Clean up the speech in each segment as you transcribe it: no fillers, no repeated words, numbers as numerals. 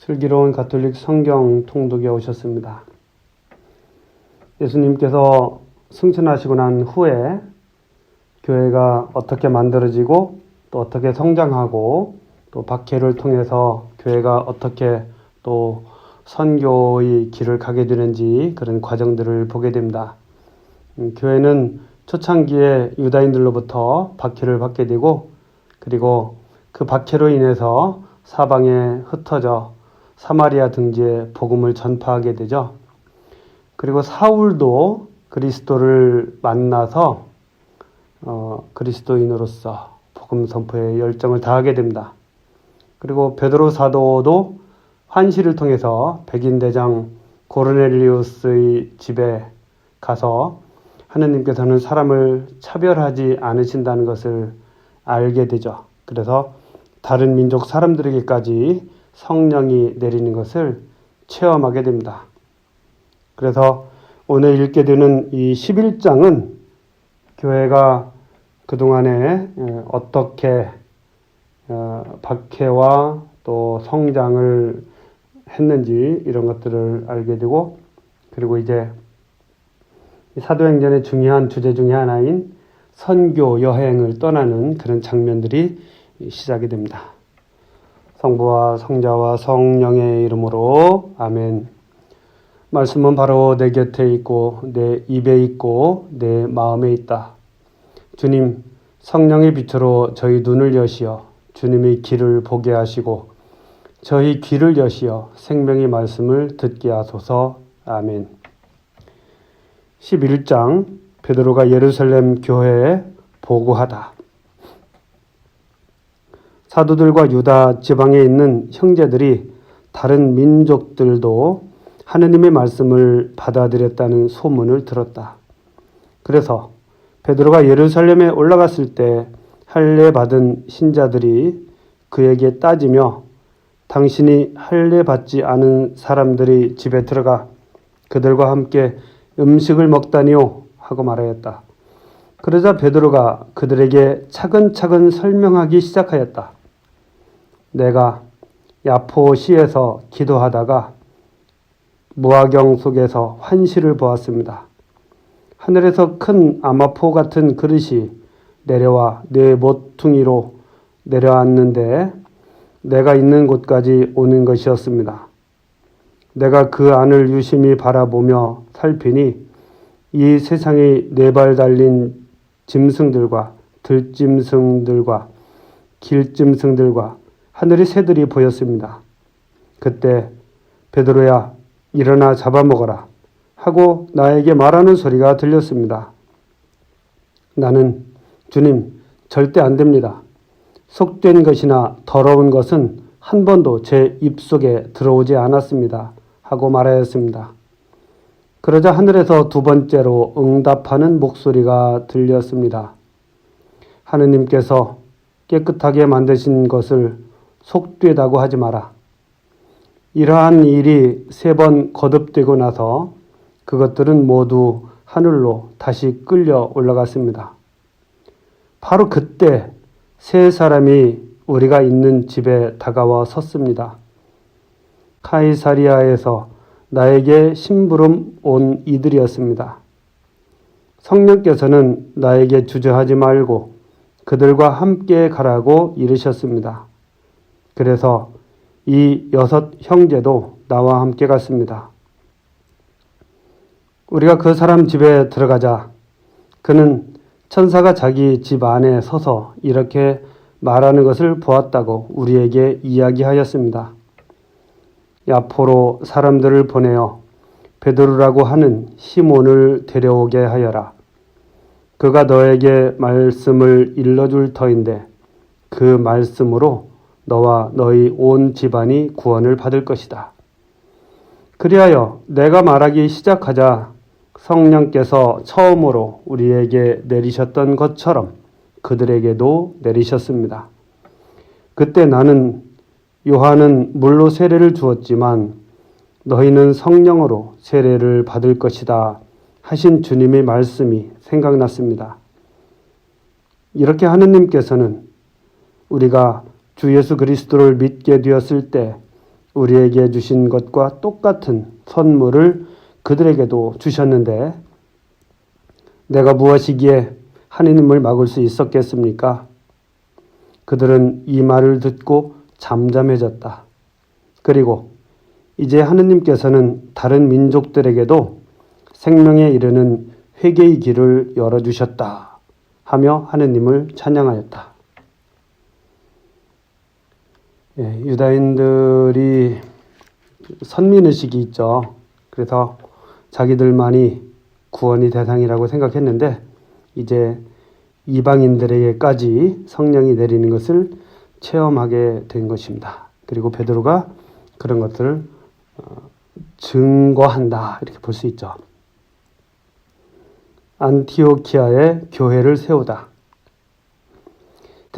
슬기로운 가톨릭 성경 통독에 오셨습니다. 예수님께서 승천하시고 난 후에 교회가 어떻게 만들어지고 또 어떻게 성장하고 또 박해를 통해서 교회가 어떻게 또 선교의 길을 가게 되는지 그런 과정들을 보게 됩니다. 교회는 초창기에 유다인들로부터 박해를 받게 되고 그리고 그 박해로 인해서 사방에 흩어져 사마리아 등지에 복음을 전파하게 되죠. 그리고 사울도 그리스도를 만나서 그리스도인으로서 복음 선포에 열정을 다하게 됩니다. 그리고 베드로 사도도 환시를 통해서 백인 대장 고르넬리우스의 집에 가서 하느님께서는 사람을 차별하지 않으신다는 것을 알게 되죠. 그래서 다른 민족 사람들에게까지 성령이 내리는 것을 체험하게 됩니다. 그래서 오늘 읽게 되는 이 11장은 교회가 그동안에 어떻게 박해와 또 성장을 했는지 이런 것들을 알게 되고 그리고 이제 사도행전의 중요한 주제 중에 하나인 선교 여행을 떠나는 그런 장면들이 시작이 됩니다. 성부와 성자와 성령의 이름으로 아멘. 말씀은 바로 내 곁에 있고 내 입에 있고 내 마음에 있다. 주님, 성령의 빛으로 저희 눈을 여시어 주님의 길을 보게 하시고 저희 귀를 여시어 생명의 말씀을 듣게 하소서. 아멘. 11장 베드로가 예루살렘 교회에 보고하다. 사도들과 유다 지방에 있는 형제들이 다른 민족들도 하느님의 말씀을 받아들였다는 소문을 들었다. 그래서 베드로가 예루살렘에 올라갔을 때 할례 받은 신자들이 그에게 따지며 당신이 할례 받지 않은 사람들이 집에 들어가 그들과 함께 음식을 먹다니요 하고 말하였다. 그러자 베드로가 그들에게 차근차근 설명하기 시작하였다. 내가 야포시에서 기도하다가 무화경 속에서 환시를 보았습니다. 하늘에서 큰 아마포 같은 그릇이 내려와 내 모퉁이로 내려왔는데 내가 있는 곳까지 오는 것이었습니다. 내가 그 안을 유심히 바라보며 살피니 이 세상에 네 발 달린 짐승들과 들짐승들과 길짐승들과 하늘의 새들이 보였습니다. 그때 베드로야 일어나 잡아먹어라 하고 나에게 말하는 소리가 들렸습니다. 나는 주님 절대 안 됩니다. 속된 것이나 더러운 것은 한 번도 제 입속에 들어오지 않았습니다. 하고 말하였습니다. 그러자 하늘에서 두 번째로 응답하는 목소리가 들렸습니다. 하느님께서 깨끗하게 만드신 것을 속되다고 하지 마라. 이러한 일이 3번 거듭되고 나서 그것들은 모두 하늘로 다시 끌려 올라갔습니다. 바로 그때 세 사람이 우리가 있는 집에 다가와 섰습니다. 카이사리아에서 나에게 심부름 온 이들이었습니다. 성령께서는 나에게 주저하지 말고 그들과 함께 가라고 이르셨습니다. 그래서 이 6 형제도 나와 함께 갔습니다. 우리가 그 사람 집에 들어가자 그는 천사가 자기 집 안에 서서 이렇게 말하는 것을 보았다고 우리에게 이야기하였습니다. 야포로 사람들을 보내어 베드로라고 하는 시몬을 데려오게 하여라. 그가 너에게 말씀을 일러줄 터인데 그 말씀으로 너와 너희 온 집안이 구원을 받을 것이다. 그리하여 내가 말하기 시작하자 성령께서 처음으로 우리에게 내리셨던 것처럼 그들에게도 내리셨습니다. 그때 나는 요한은 물로 세례를 주었지만 너희는 성령으로 세례를 받을 것이다 하신 주님의 말씀이 생각났습니다. 이렇게 하느님께서는 우리가 주 예수 그리스도를 믿게 되었을 때 우리에게 주신 것과 똑같은 선물을 그들에게도 주셨는데 내가 무엇이기에 하느님을 막을 수 있었겠습니까? 그들은 이 말을 듣고 잠잠해졌다. 그리고 이제 하느님께서는 다른 민족들에게도 생명에 이르는 회개의 길을 열어주셨다 하며 하느님을 찬양하였다. 유다인들이 선민의식이 있죠. 그래서 자기들만이 구원의 대상이라고 생각했는데 이제 이방인들에게까지 성령이 내리는 것을 체험하게 된 것입니다. 그리고 베드로가 그런 것들을 증거한다 이렇게 볼 수 있죠. 안티오키아에 교회를 세우다.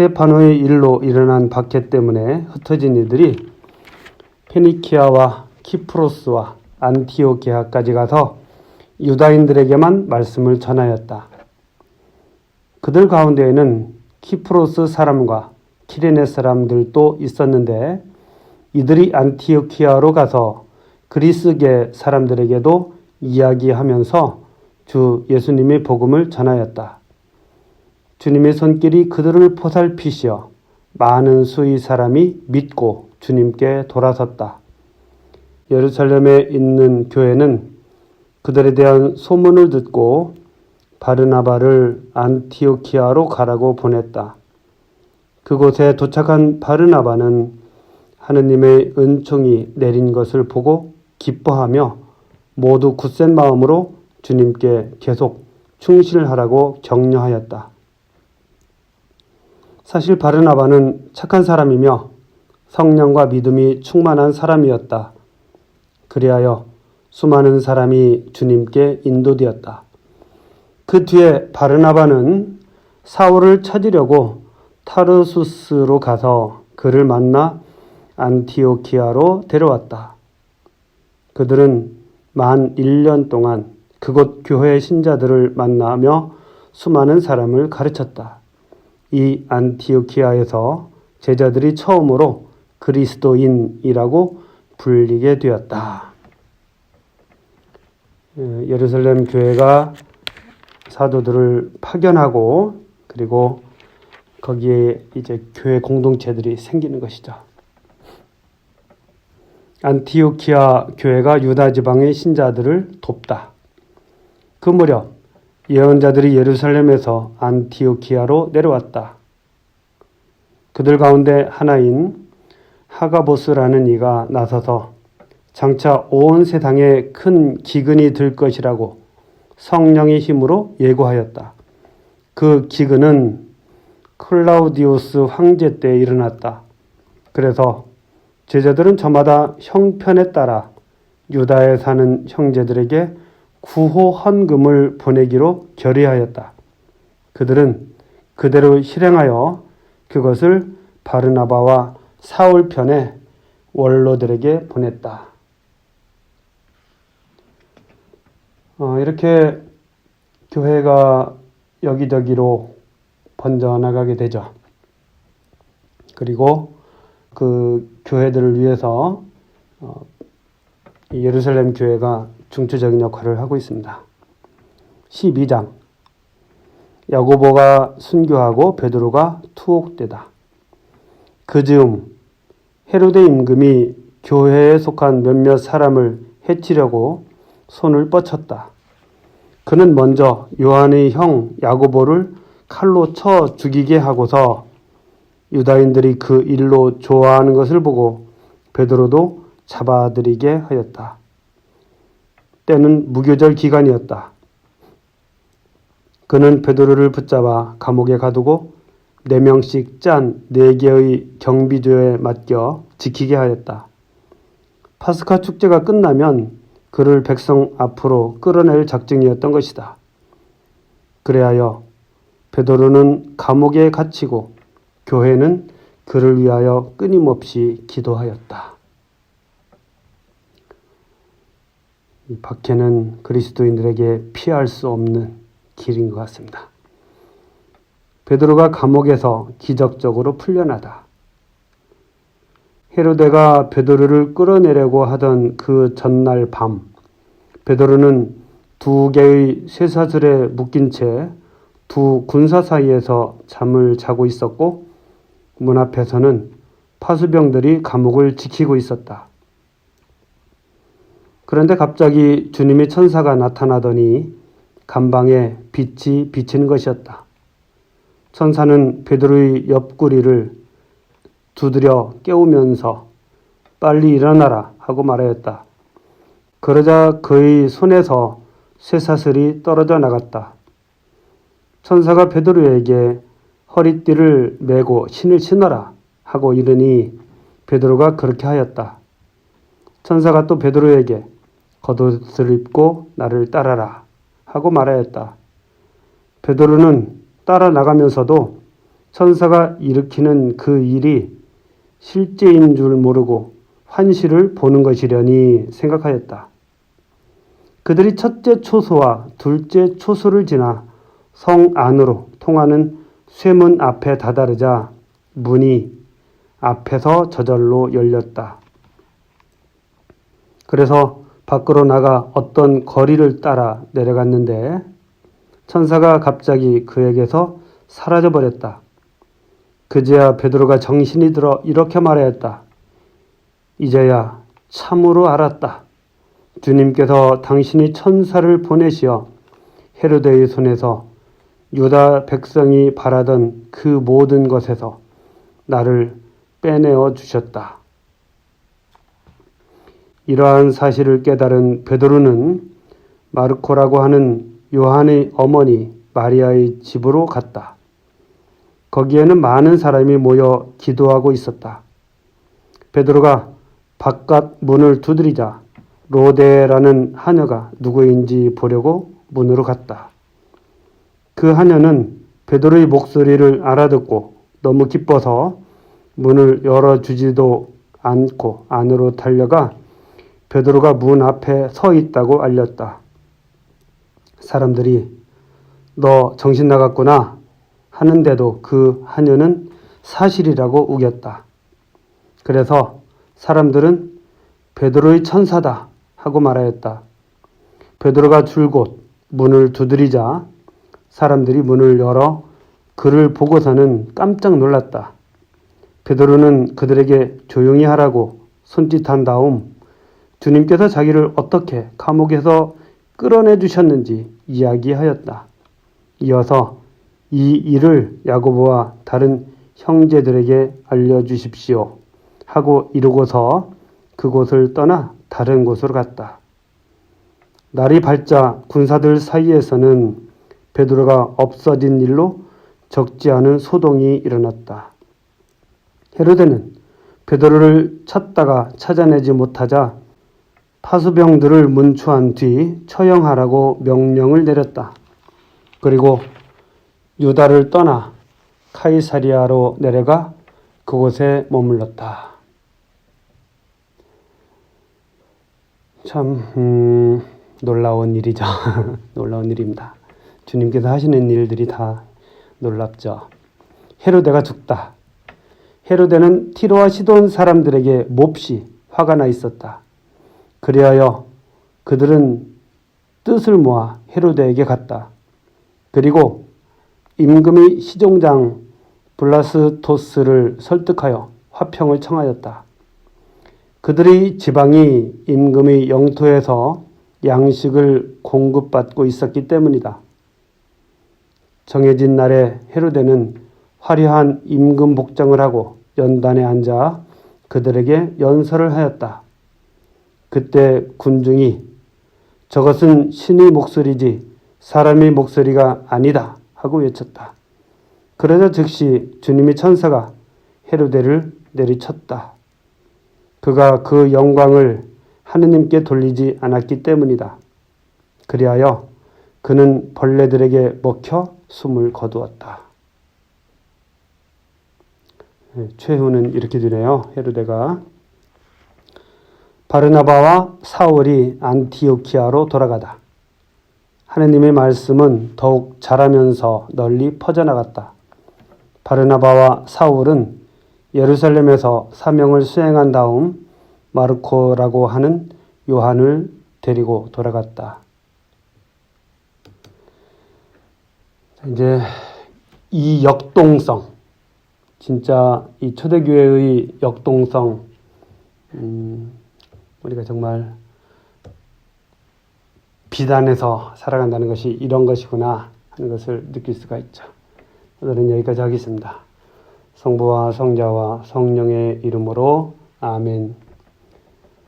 스데파노의 일로 일어난 박해 때문에 흩어진 이들이 페니키아와 키프로스와 안티오키아까지 가서 유다인들에게만 말씀을 전하였다. 그들 가운데에는 키프로스 사람과 키레네 사람들도 있었는데 이들이 안티오키아로 가서 그리스계 사람들에게도 이야기하면서 주 예수님의 복음을 전하였다. 주님의 손길이 그들을 보살피시어 많은 수의 사람이 믿고 주님께 돌아섰다. 예루살렘에 있는 교회는 그들에 대한 소문을 듣고 바르나바를 안티오키아로 가라고 보냈다. 그곳에 도착한 바르나바는 하느님의 은총이 내린 것을 보고 기뻐하며 모두 굳센 마음으로 주님께 계속 충실하라고 격려하였다. 사실 바르나바는 착한 사람이며 성령과 믿음이 충만한 사람이었다. 그리하여 수많은 사람이 주님께 인도되었다. 그 뒤에 바르나바는 사울을 찾으려고 타르수스로 가서 그를 만나 안티오키아로 데려왔다. 그들은 만 1년 동안 그곳 교회 신자들을 만나며 수많은 사람을 가르쳤다. 이 안티오키아에서 제자들이 처음으로 그리스도인이라고 불리게 되었다. 예루살렘 교회가 사도들을 파견하고 그리고 거기에 이제 교회 공동체들이 생기는 것이죠. 안티오키아 교회가 유다 지방의 신자들을 돕다. 그 무렵 예언자들이 예루살렘에서 안티오키아로 내려왔다. 그들 가운데 하나인 하가보스라는 이가 나서서 장차 온 세상에 큰 기근이 들 것이라고 성령의 힘으로 예고하였다. 그 기근은 클라우디우스 황제 때 일어났다. 그래서 제자들은 저마다 형편에 따라 유다에 사는 형제들에게 구호 헌금을 보내기로 결의하였다. 그들은 그대로 실행하여 그것을 바르나바와 사울 편의 원로들에게 보냈다. 이렇게 교회가 여기저기로 번져나가게 되죠. 그리고 그 교회들을 위해서 예루살렘 교회가 중추적인 역할을 하고 있습니다. 12장 야고보가 순교하고 베드로가 투옥되다. 그 즈음 헤로데 임금이 교회에 속한 몇몇 사람을 해치려고 손을 뻗쳤다. 그는 먼저 요한의 형 야고보를 칼로 쳐 죽이게 하고서 유다인들이 그 일로 좋아하는 것을 보고 베드로도 잡아들이게 하였다. 때는 무교절 기간이었다. 그는 베드로를 붙잡아 감옥에 가두고 4명씩 짠 4개의 경비조에 맡겨 지키게 하였다. 파스카 축제가 끝나면 그를 백성 앞으로 끌어낼 작정이었던 것이다. 그래하여 베드로는 감옥에 갇히고 교회는 그를 위하여 끊임없이 기도하였다. 이 박해는 그리스도인들에게 피할 수 없는 길인 것 같습니다. 베드로가 감옥에서 기적적으로 풀려나다. 헤로데가 베드로를 끌어내려고 하던 그 전날 밤, 베드로는 두 개의 쇠사슬에 묶인 채 두 군사 사이에서 잠을 자고 있었고 문 앞에서는 파수병들이 감옥을 지키고 있었다. 그런데 갑자기 주님의 천사가 나타나더니 감방에 빛이 비치는 것이었다. 천사는 베드로의 옆구리를 두드려 깨우면서 빨리 일어나라 하고 말하였다. 그러자 그의 손에서 쇠사슬이 떨어져 나갔다. 천사가 베드로에게 허리띠를 메고 신을 신어라 하고 이르니 베드로가 그렇게 하였다. 천사가 또 베드로에게 겉옷을 입고 나를 따라라 하고 말하였다. 베드로는 따라 나가면서도 천사가 일으키는 그 일이 실제인 줄 모르고 환시를 보는 것이려니 생각하였다. 그들이 첫째 초소와 둘째 초소를 지나 성 안으로 통하는 쇠문 앞에 다다르자 문이 앞에서 저절로 열렸다. 그래서 밖으로 나가 어떤 거리를 따라 내려갔는데 천사가 갑자기 그에게서 사라져버렸다. 그제야 베드로가 정신이 들어 이렇게 말하였다. 이제야 참으로 알았다. 주님께서 당신이 천사를 보내시어 헤로데의 손에서 유다 백성이 바라던 그 모든 것에서 나를 빼내어 주셨다. 이러한 사실을 깨달은 베드로는 마르코라고 하는 요한의 어머니 마리아의 집으로 갔다. 거기에는 많은 사람이 모여 기도하고 있었다. 베드로가 바깥 문을 두드리자 로데라는 하녀가 누구인지 보려고 문으로 갔다. 그 하녀는 베드로의 목소리를 알아듣고 너무 기뻐서 문을 열어주지도 않고 안으로 달려가 베드로가 문 앞에 서 있다고 알렸다. 사람들이 너 정신 나갔구나 하는데도 그 하녀는 사실이라고 우겼다. 그래서 사람들은 베드로의 천사다 하고 말하였다. 베드로가 줄곧 문을 두드리자 사람들이 문을 열어 그를 보고서는 깜짝 놀랐다. 베드로는 그들에게 조용히 하라고 손짓한 다음 주님께서 자기를 어떻게 감옥에서 끌어내 주셨는지 이야기하였다. 이어서 이 일을 야고보와 다른 형제들에게 알려주십시오 하고 이르고서 그곳을 떠나 다른 곳으로 갔다. 날이 밝자 군사들 사이에서는 베드로가 없어진 일로 적지 않은 소동이 일어났다. 헤로데는 베드로를 찾다가 찾아내지 못하자 파수병들을 문추한 뒤 처형하라고 명령을 내렸다. 그리고 유다를 떠나 카이사리아로 내려가 그곳에 머물렀다. 참 놀라운 일이죠. 놀라운 일입니다. 주님께서 하시는 일들이 다 놀랍죠. 헤로데가 죽다. 헤로데는 티로와 시돈 사람들에게 몹시 화가 나 있었다. 그리하여 그들은 뜻을 모아 헤로데에게 갔다. 그리고 임금의 시종장 블라스토스를 설득하여 화평을 청하였다. 그들의 지방이 임금의 영토에서 양식을 공급받고 있었기 때문이다. 정해진 날에 헤로데는 화려한 임금 복장을 하고 연단에 앉아 그들에게 연설을 하였다. 그때 군중이 저것은 신의 목소리지 사람의 목소리가 아니다 하고 외쳤다. 그러자 즉시 주님의 천사가 헤로데를 내리쳤다. 그가 그 영광을 하느님께 돌리지 않았기 때문이다. 그리하여 그는 벌레들에게 먹혀 숨을 거두었다. 최후는 이렇게 되네요. 헤로데가 바르나바와 사울이 안티오키아로 돌아가다. 하느님의 말씀은 더욱 자라면서 널리 퍼져나갔다. 바르나바와 사울은 예루살렘에서 사명을 수행한 다음 마르코라고 하는 요한을 데리고 돌아갔다. 이제 이 역동성, 진짜 이 초대교회의 역동성, 우리가 정말 비단에서 살아간다는 것이 이런 것이구나 하는 것을 느낄 수가 있죠. 오늘은 여기까지 하겠습니다. 성부와 성자와 성령의 이름으로 아멘.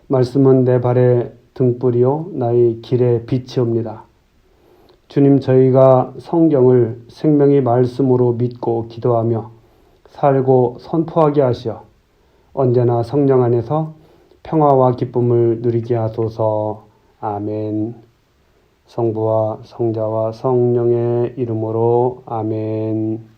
말씀은 내 발의 등불이요 나의 길의 빛이옵니다. 주님, 저희가 성경을 생명의 말씀으로 믿고 기도하며 살고 선포하게 하시어 언제나 성령 안에서 평화와 기쁨을 누리게 하소서. 아멘. 성부와 성자와 성령의 이름으로 아멘.